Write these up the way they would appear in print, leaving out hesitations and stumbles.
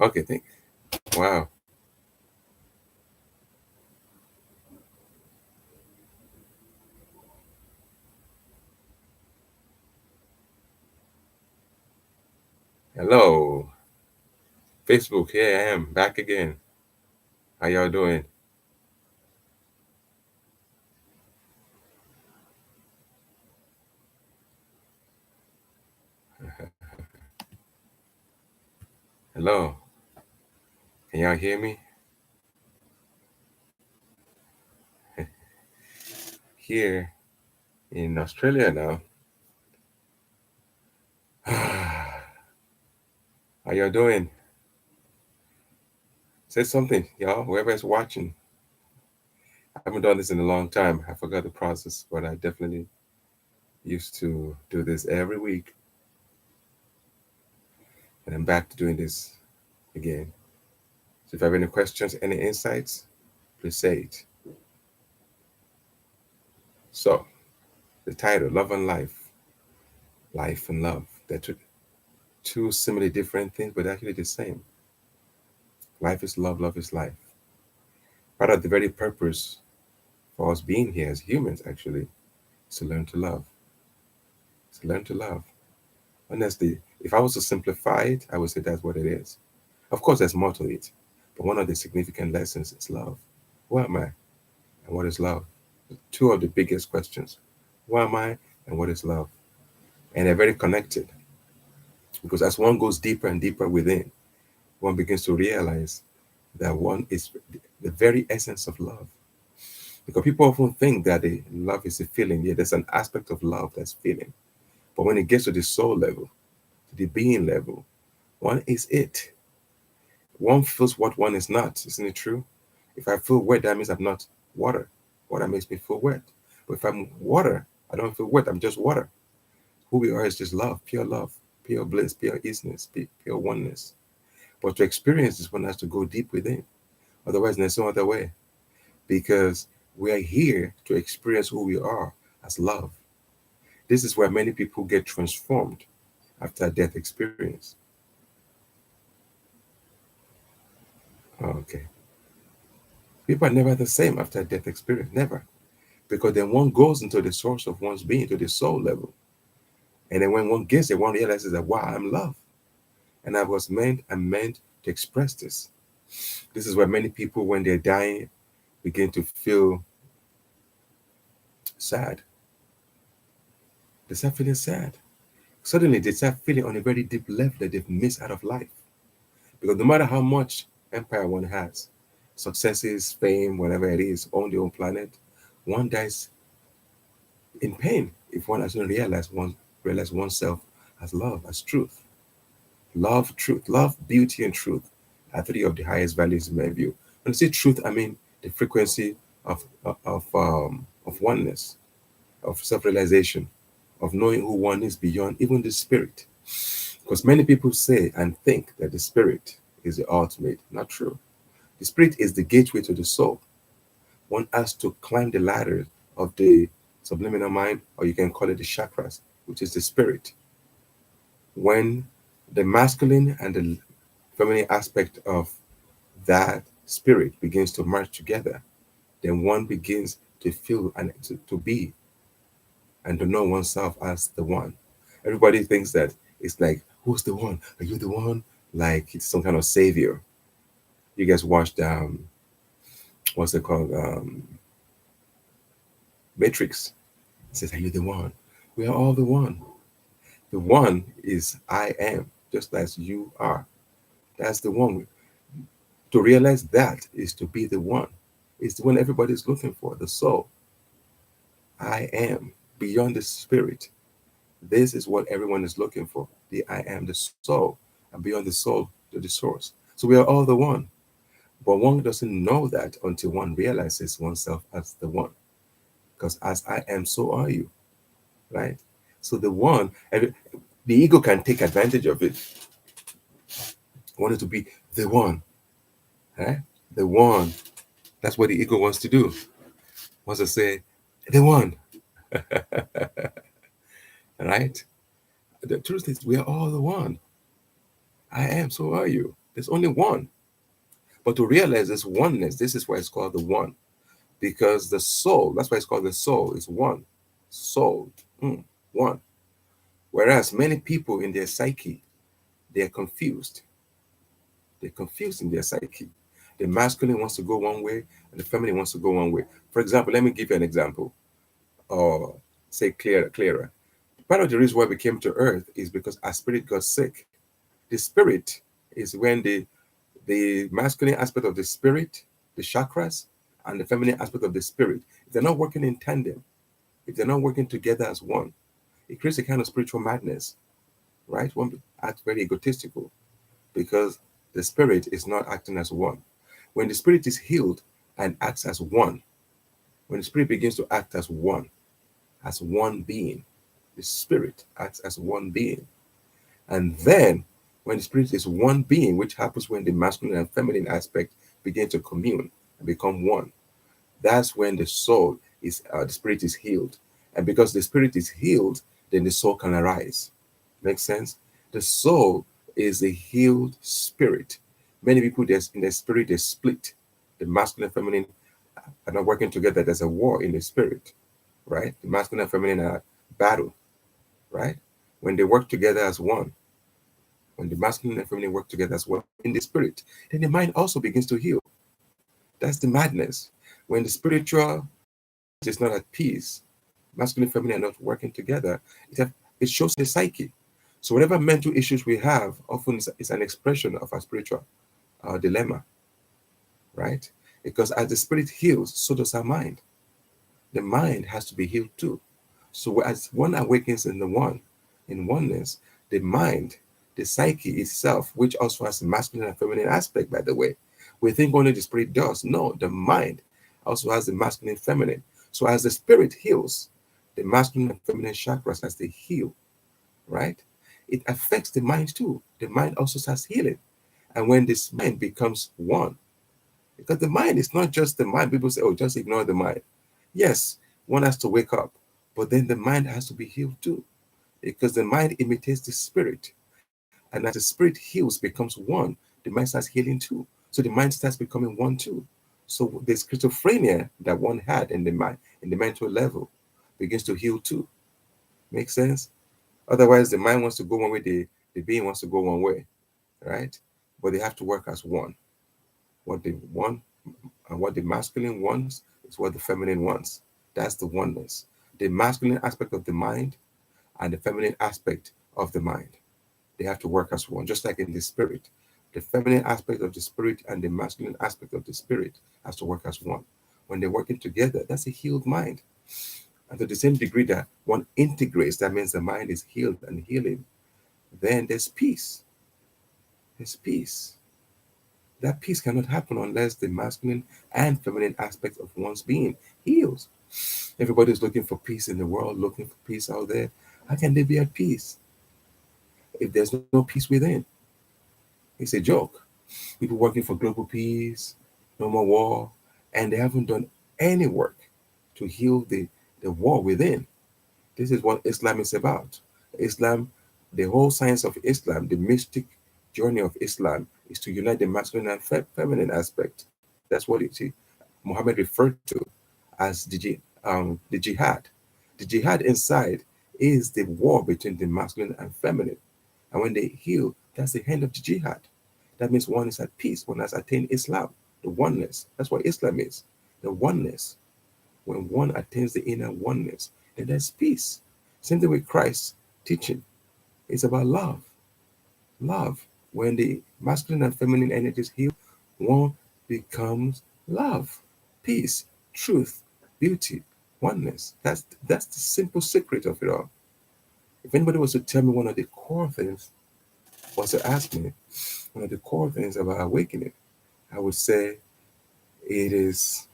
Okay, thank. Wow. Hello, Facebook. Here I am back again. How y'all doing? Hello. Can y'all hear me? Here in Australia now. How y'all doing? Say something, y'all. Whoever's watching. I haven't done this in a long time. I forgot the process, but I definitely used to do this every week, and I'm back to doing this again. So if you have any questions, any insights, please say it. So the title, Love and Life, Life and Love. They're two similarly different things, but actually the same. Life is love, love is life. Part of the very purpose for us being here as humans, actually, is to learn to love. To learn to love. Honestly, if I was to simplify it, I would say that's what it is. Of course, there's more to it, but one of the significant lessons is love. Who am I, and what is love? Two of the biggest questions. Who am I, and what is love? And they're very connected because as one goes deeper and deeper within, one begins to realize that one is the very essence of love. Because people often think that the love is a feeling. Yeah, there's an aspect of love that's feeling. But when it gets to the soul level, to the being level, one is it. One feels what one is not. Isn't it true? If I feel wet, that means I'm not water. Water makes me feel wet. But if I'm water, I don't feel wet. I'm just water. Who we are is just love, pure bliss, pure easiness, pure oneness. But to experience this, one has to go deep within. Otherwise, there's no other way. Because we are here to experience who we are as love. This is where many people get transformed after a death experience. Okay. People are never the same after a death experience. Never. Because then one goes into the source of one's being, to the soul level. And then when one gets there, one realizes that, wow, I'm love. And I'm meant to express this. This is where many people, when they're dying, begin to feel sad. They start feeling sad. Suddenly, they start feeling on a very deep level that they've missed out of life. Because no matter how much empire one has, successes, fame, whatever it is, on the own planet, one dies in pain if one doesn't realize oneself as love, as truth. Love, beauty, and truth are three of the highest values in my view. When I say truth, I mean the frequency of oneness, of self-realization, of knowing who one is beyond even the spirit. Because many people say and think that the spirit is the ultimate. Not true. The spirit is the gateway to the soul. One has to climb the ladder of the subliminal mind, or you can call it the chakras, which is the spirit. When the masculine and the feminine aspect of that spirit begins to merge together, then one begins to feel and to be and to know oneself as the one. Everybody thinks that it's like, who's the one? Are you the one? Like it's some kind of savior. You guys watched what's it called? Matrix. It says, are you the one? We are all the one. The one is I am, just as you are. That's the one. To realize that is to be the one. It's the one everybody's looking for, the soul. I am beyond the spirit. This is what everyone is looking for. The I am, the soul, and beyond the soul to the source. So we are all the one. But one doesn't know that until one realizes oneself as the one. Because as I am, so are you. Right? So the one, the ego can take advantage of it. Want it to be the one. Right? The one. That's what the ego wants to do. Wants to say, the one. Right? The truth is, we are all the one. I am, so are you. There's only one. But to realize this oneness, this is why it's called the one. Because the soul, that's why it's called the soul, is one. Soul, one. Whereas many people in their psyche, they are confused. They're confused in their psyche. The masculine wants to go one way and the feminine wants to go one way. For example, let me give you an example, or say clearer. Part of the reason why we came to earth is because our spirit got sick. The spirit is when the masculine aspect of the spirit, the chakras, and the feminine aspect of the spirit, if they're not working in tandem, if they're not working together as one, it creates a kind of spiritual madness, right? One acts very egotistical because the spirit is not acting as one. When the spirit is healed and acts as one, when the spirit begins to act as one being, the spirit acts as one being. And then when the spirit is one being, which happens when the masculine and feminine aspect begin to commune and become one, that's when the soul is, the spirit is healed. And because the spirit is healed, then the soul can arise. Makes sense? The soul is a healed spirit. Many people, in their spirit, they split. The masculine and feminine are not working together. There's a war in the spirit, right? The masculine and feminine are battle, right? When they work together as one, when the masculine and feminine work together as one in the spirit, then the mind also begins to heal. That's the madness. When the spiritual is not at peace, masculine and feminine are not working together, it shows the psyche. So whatever mental issues we have often is an expression of our spiritual dilemma, right? Because as the spirit heals, so does our mind. The mind has to be healed too. So as one awakens in in oneness, the mind, the psyche itself, which also has a masculine and feminine aspect, by the way. We think only the spirit does. No, the mind also has the masculine and feminine. So as the spirit heals, the masculine and feminine chakras, as they heal, right? It affects the mind too. The mind also starts healing. And when this mind becomes one, because the mind is not just the mind. People say, oh, just ignore the mind. Yes, one has to wake up, but then the mind has to be healed too, because the mind imitates the spirit. And as the spirit heals, becomes one, the mind starts healing too. So the mind starts becoming one too. So the schizophrenia that one had in the mind, in the mental level, begins to heal too. Make sense? Otherwise, the mind wants to go one way, the being wants to go one way, right? But they have to work as one. What they want and what the masculine wants is what the feminine wants. That's the oneness. The masculine aspect of the mind and the feminine aspect of the mind. They have to work as one, just like in the spirit. The feminine aspect of the spirit and the masculine aspect of the spirit has to work as one. When they're working together, that's a healed mind. And to the same degree that one integrates, that means the mind is healed and healing, then there's peace. There's peace. That peace cannot happen unless the masculine and feminine aspect of one's being heals. Everybody's looking for peace in the world, looking for peace out there. How can they be at peace if there's no peace within? It's a joke. People working for global peace, no more war, and they haven't done any work to heal the war within. This is what Islam is about. Islam, the whole science of Islam, the mystic journey of Islam is to unite the masculine and feminine aspect. That's what Muhammad referred to as the jihad. The jihad inside is the war between the masculine and feminine. And when they heal, that's the end of the jihad. That means one is at peace, one has attained Islam, the oneness. That's what Islam is, the oneness. When one attains the inner oneness, then there's peace. Same thing with Christ's teaching. It's about love. Love. When the masculine and feminine energies heal, one becomes love, peace, truth, beauty, oneness. That's the simple secret of it all. If anybody was to tell me one of the core things, was to ask me one of the core things about awakening, I would say it is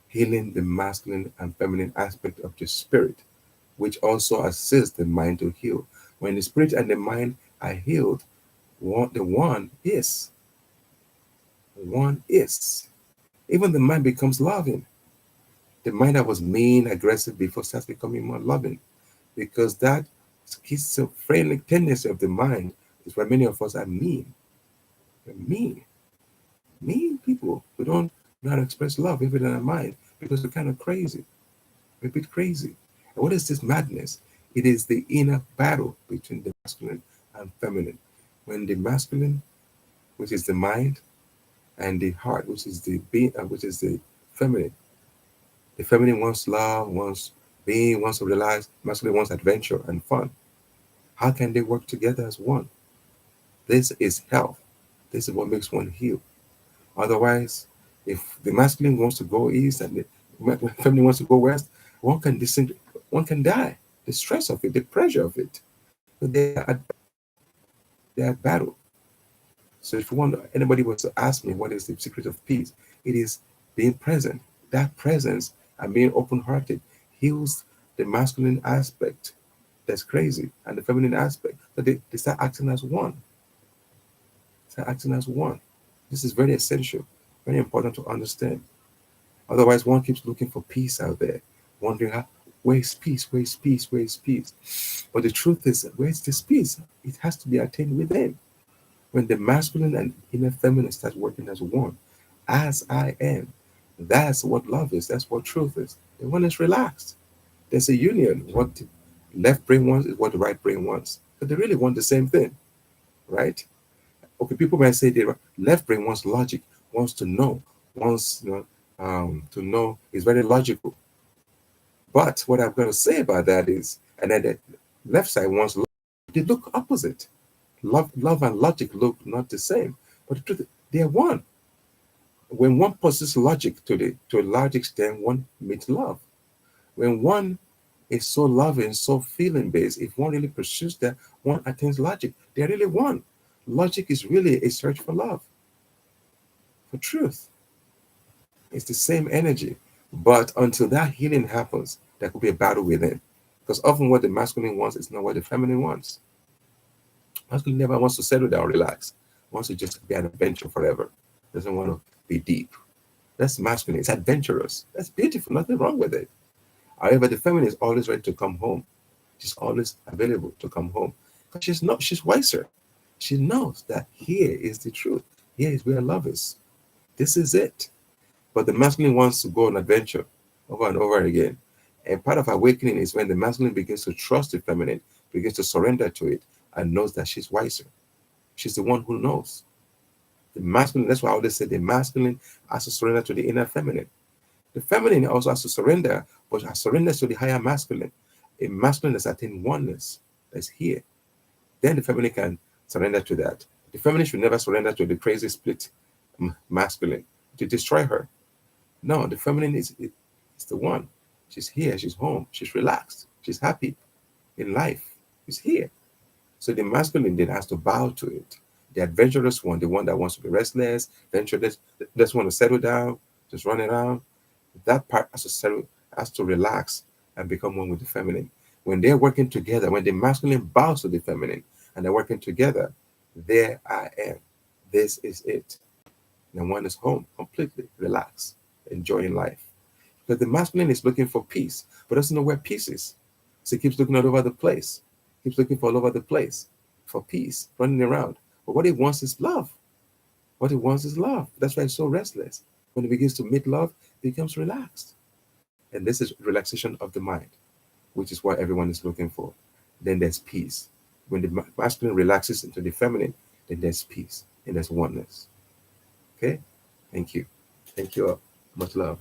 healing the masculine and feminine aspect of the spirit, which also assists the mind to heal. When the spirit and the mind are healed, the one is. Even the mind becomes loving. The mind that was mean, aggressive before starts becoming more loving, because that schizophrenic tendency of the mind is why many of us are mean. Mean, mean people who don't know how to express love even in their mind because they're kind of crazy, a bit crazy. And what is this madness? It is the inner battle between the masculine and feminine. When the masculine, which is the mind, and the heart, which is the being, which is the feminine. The feminine wants love, wants being, wants to realize. Masculine wants adventure and fun. How can they work together as one? This is health. This is what makes one heal. Otherwise, if the masculine wants to go east and the feminine wants to go west, one can one can die. The stress of it, the pressure of it. So they are at battle. So if you want anybody was to ask me what is the secret of peace, it is being present. That presence and being open-hearted heals the masculine aspect that's crazy and the feminine aspect. So they start acting as one. Start acting as one. This is very essential, very important to understand. Otherwise, one keeps looking for peace out there, wondering where is peace, where is peace, where is peace. But the truth is, where is this peace? It has to be attained within. When the masculine and inner feminine start working as one, as I am, that's what love is. That's what truth is. The one is relaxed. There's a union. What the left brain wants is what the right brain wants. But they really want the same thing, right? Okay, people might say the left brain wants logic, wants to know, wants to know, is very logical. But what I'm going to say about that is, and then the left side wants love. They look opposite. Love and logic look not the same, but the truth, they are one. When one possesses logic to a large extent, one meets love. When one is so loving, so feeling based, if one really pursues that, one attains logic. They're really one. Logic is really a search for love, for truth. It's the same energy. But until that healing happens, there could be a battle within. Because often what the masculine wants is not what the feminine wants. Masculine never wants to settle down, relax. Wants to just be an adventure forever. Doesn't want to be deep. That's masculine. It's adventurous. That's beautiful. Nothing wrong with it. However, the feminine is always ready to come home. She's always available to come home. Because she's wiser. She knows that here is the truth. Here is where love is. This is it. But the masculine wants to go on adventure over and over again. And part of awakening is when the masculine begins to trust the feminine, begins to surrender to it, and knows that she's wiser. She's the one who knows. The masculine, that's why I always say the masculine has to surrender to the inner feminine. The feminine also has to surrender, but surrenders to the higher masculine. A masculine that's attained oneness, that's here. Then the feminine can surrender to that. The feminine should never surrender to the crazy split masculine to destroy her. No, the feminine is the one. She's here, she's home, she's relaxed, she's happy in life. She's here. So the masculine then has to bow to it. The adventurous one, the one that wants to be restless, adventurous, doesn't want to settle down, just run around. That part has to settle, has to relax and become one with the feminine. When they're working together, when the masculine bows to the feminine and they're working together, there I am. This is it. And one is home, completely relaxed, enjoying life. Because the masculine is looking for peace, but doesn't know where peace is. So he keeps looking all over the place, keeps looking for all over the place for peace, running around. But what he wants is love. What he wants is love. That's why he's so restless. When he begins to meet love, he becomes relaxed. And this is relaxation of the mind, which is what everyone is looking for. Then there's peace. When the masculine relaxes into the feminine, then there's peace and there's oneness. Okay? Thank you. Thank you all. Much love.